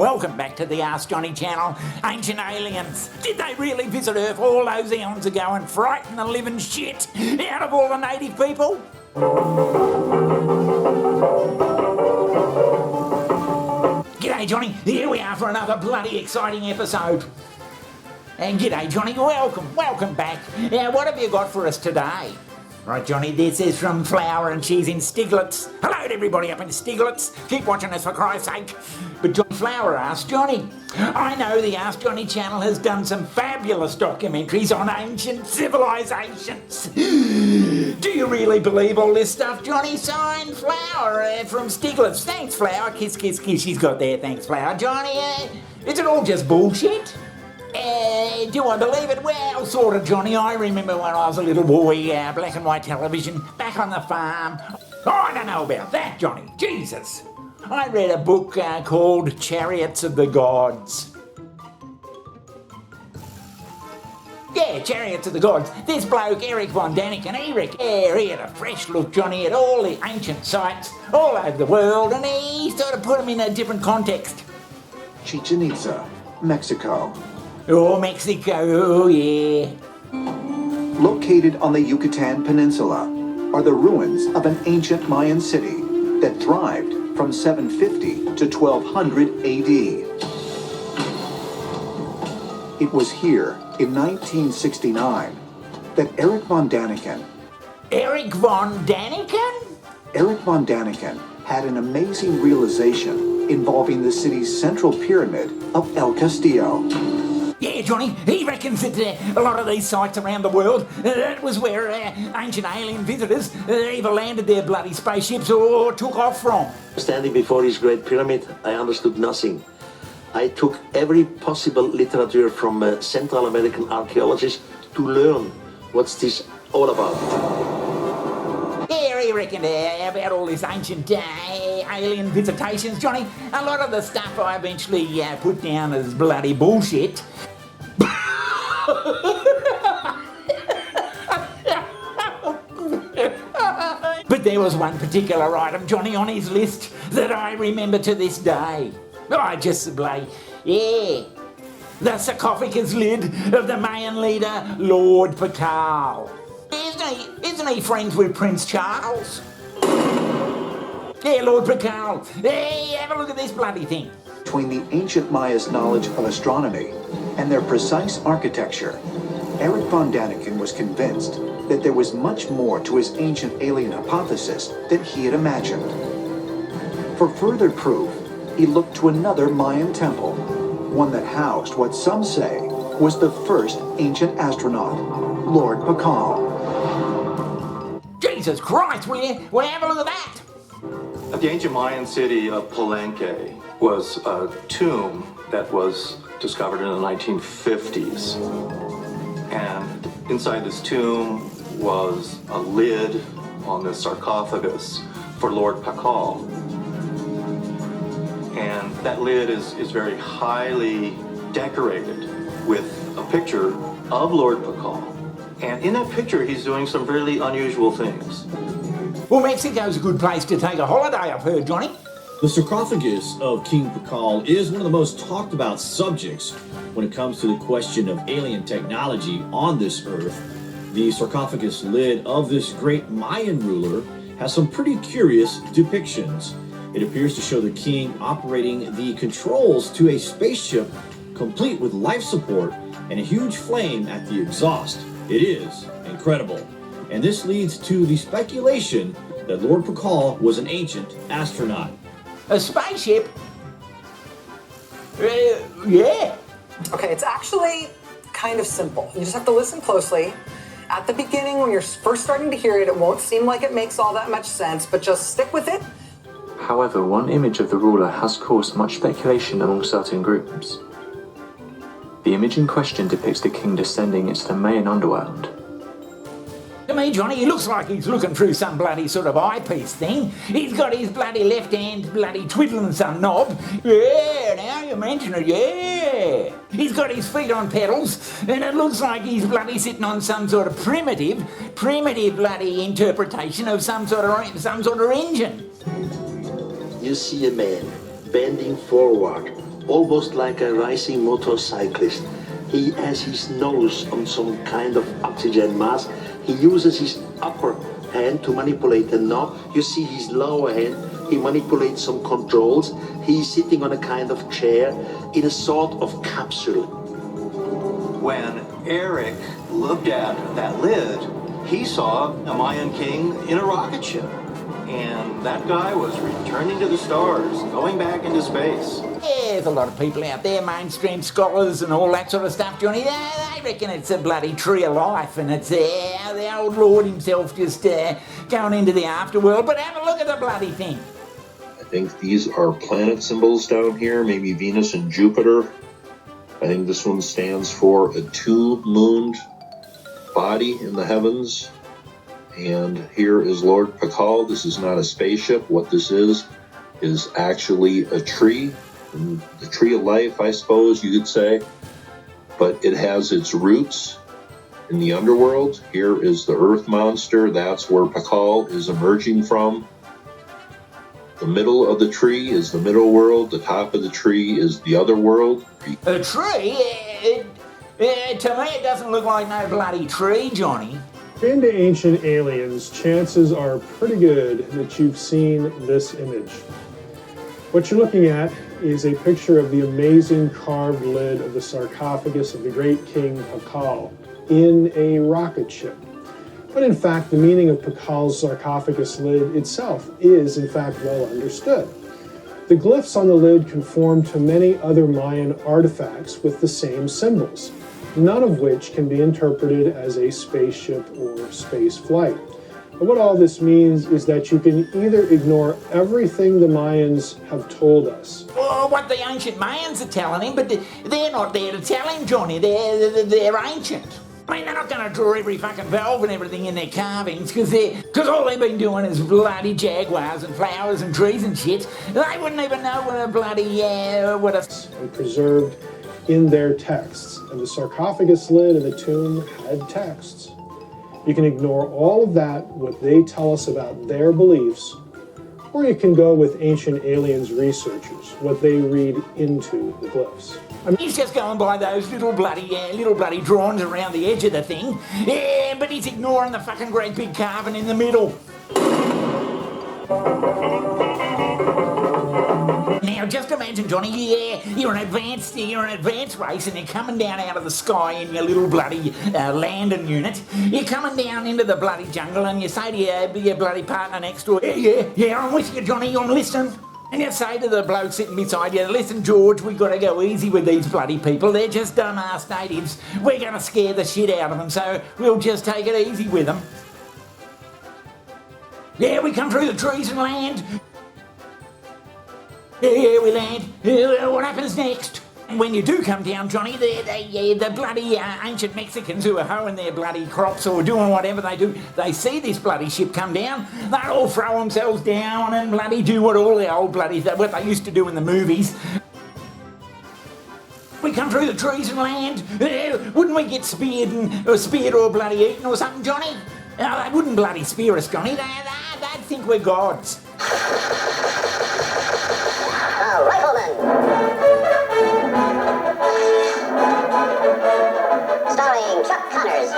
welcome back to the Ask Johnny channel. Ancient aliens, did they really visit Earth all those eons ago and frighten the living shit out of all the native people? G'day Johnny, here we are for another bloody exciting episode. And g'day Johnny, welcome back. Now what have you got for us today? Right Johnny, this is from Flower and she's in Stiglitz. Hello to everybody up in Stiglitz. Keep watching us for Christ's sake. But John Flower asked Johnny, I know the Ask Johnny channel has done some fabulous documentaries on ancient civilizations. Do you really believe all this stuff, Johnny? Signed Flower from Stiglitz. Thanks Flower, kiss kiss kiss she's got there, thanks Flower. Johnny, is it all just bullshit? Do I believe it? Well, sort of, Johnny. I remember when I was a little boy, black and white television, back on the farm. Oh, I don't know about that, Johnny. Jesus. I read a book called Chariots of the Gods. Yeah, Chariots of the Gods. This bloke, Eric Von Daniken, he had a fresh look, Johnny, at all the ancient sites all over the world, and he sort of put them in a different context. Chichen Itza, Mexico. Oh, Mexico, oh yeah. Located on the Yucatan Peninsula are the ruins of an ancient Mayan city that thrived from 750 to 1200 AD. It was here in 1969 that Eric Von Daniken had an amazing realization involving the city's central pyramid of El Castillo. Yeah, Johnny, he reckons that a lot of these sites around the world, that was where ancient alien visitors either landed their bloody spaceships or took off from. Standing before this great pyramid, I understood nothing. I took every possible literature from Central American archaeologists to learn what's this all about. Yeah, he reckoned about all this ancient alien visitations, Johnny. A lot of the stuff I eventually put down as bloody bullshit. But there was one particular item, Johnny, on his list that I remember to this day. I just bloody, yeah. The sarcophagus lid of the Mayan leader, Lord Pakal. Isn't he friends with Prince Charles? Yeah, Lord Pakal. Hey, have a look at this bloody thing. Between the ancient Mayas' knowledge of astronomy and their precise architecture, Eric Von Daniken was convinced that there was much more to his ancient alien hypothesis than he had imagined. For further proof, he looked to another Mayan temple, one that housed what some say was the first ancient astronaut, Lord Pakal. Jesus Christ, will you have a look at that? At the ancient Mayan city of Palenque was a tomb that was discovered in the 1950s. And inside this tomb was a lid on the sarcophagus for Lord Pakal. And that lid is very highly decorated with a picture of Lord Pakal. And in that picture, he's doing some really unusual things. Well, Mexico's a good place to take a holiday, I've heard, Johnny. The sarcophagus of King Pakal is one of the most talked about subjects when it comes to the question of alien technology on this earth. The sarcophagus lid of this great Mayan ruler has some pretty curious depictions. It appears to show the king operating the controls to a spaceship complete with life support and a huge flame at the exhaust. It is incredible. And this leads to the speculation that Lord Pakal was an ancient astronaut. A spaceship? Yeah. Okay, it's actually kind of simple. You just have to listen closely. At the beginning, when you're first starting to hear it, it won't seem like it makes all that much sense, but just stick with it. However, one image of the ruler has caused much speculation among certain groups. The image in question depicts the king descending into the Mayan underworld. To me, Johnny, he looks like he's looking through some bloody sort of eyepiece thing. He's got his bloody left hand bloody twiddling some knob. Yeah, now you mention it, yeah. He's got his feet on pedals, and it looks like he's bloody sitting on some sort of primitive bloody interpretation of some sort of engine. You see a man bending forward almost like a racing motorcyclist. He has his nose on some kind of oxygen mask. He uses his upper hand to manipulate the knob. You see his lower hand. He manipulates some controls. He's sitting on a kind of chair in a sort of capsule. When Eric looked at that lid, he saw a Mayan king in a rocket ship. And that guy was returning to the stars, going back into space. There's a lot of people out there, mainstream scholars and all that sort of stuff, Johnny. They reckon it's a bloody tree of life and it's the old Lord himself just going into the afterworld. But have a look at the bloody thing. I think these are planet symbols down here, maybe Venus and Jupiter. I think this one stands for a two-mooned body in the heavens. And here is Lord Pakal. This is not a spaceship. What this is actually a tree. The tree of life, I suppose you could say. But it has its roots in the underworld. Here is the earth monster. That's where Pakal is emerging from. The middle of the tree is the middle world. The top of the tree is the other world. A tree? To me it doesn't look like no bloody tree, Johnny. Into Ancient Aliens, chances are pretty good that you've seen this image. What you're looking at is a picture of the amazing carved lid of the sarcophagus of the great King Pakal in a rocket ship. But in fact, the meaning of Pakal's sarcophagus lid itself is in fact well understood. The glyphs on the lid conform to many other Mayan artifacts with the same symbols, none of which can be interpreted as a spaceship or space flight. But what all this means is that you can either ignore everything the Mayans have told us. Well, what the ancient Mayans are telling him, but they're not there to tell him, Johnny. They're ancient. I mean, they're not going to draw every fucking valve and everything in their carvings because all they've been doing is bloody jaguars and flowers and trees and shit. They wouldn't even know what a bloody, And preserved in their texts. And the sarcophagus lid of the tomb had texts. You can ignore all of that, what they tell us about their beliefs, or you can go with Ancient Aliens researchers, what they read into the glyphs. He's just going by those little bloody drawings around the edge of the thing. Yeah, but he's ignoring the fucking great big carving in the middle. Now, just imagine, Johnny, you're an advanced race and you're coming down out of the sky in your little bloody landing unit. You're coming down into the bloody jungle and you say to your bloody partner next door, yeah, I'm with you, Johnny, I'm listening. And you say to the bloke sitting beside you, listen, George, we've got to go easy with these bloody people. They're just dumb-ass natives. We're going to scare the shit out of them, so we'll just take it easy with them. Yeah, we come through the trees and land. Yeah, we land. What happens next? And when you do come down, Johnny, the bloody ancient Mexicans who are hoeing their bloody crops or doing whatever they do, they see this bloody ship come down, they'll all throw themselves down and bloody do what all the old what they used to do in the movies. We come through the trees and land. Wouldn't we get speared or bloody eaten or something, Johnny? No, they wouldn't bloody spear us, Johnny. They'd think we're gods. Rifleman. Starring Chuck Connors.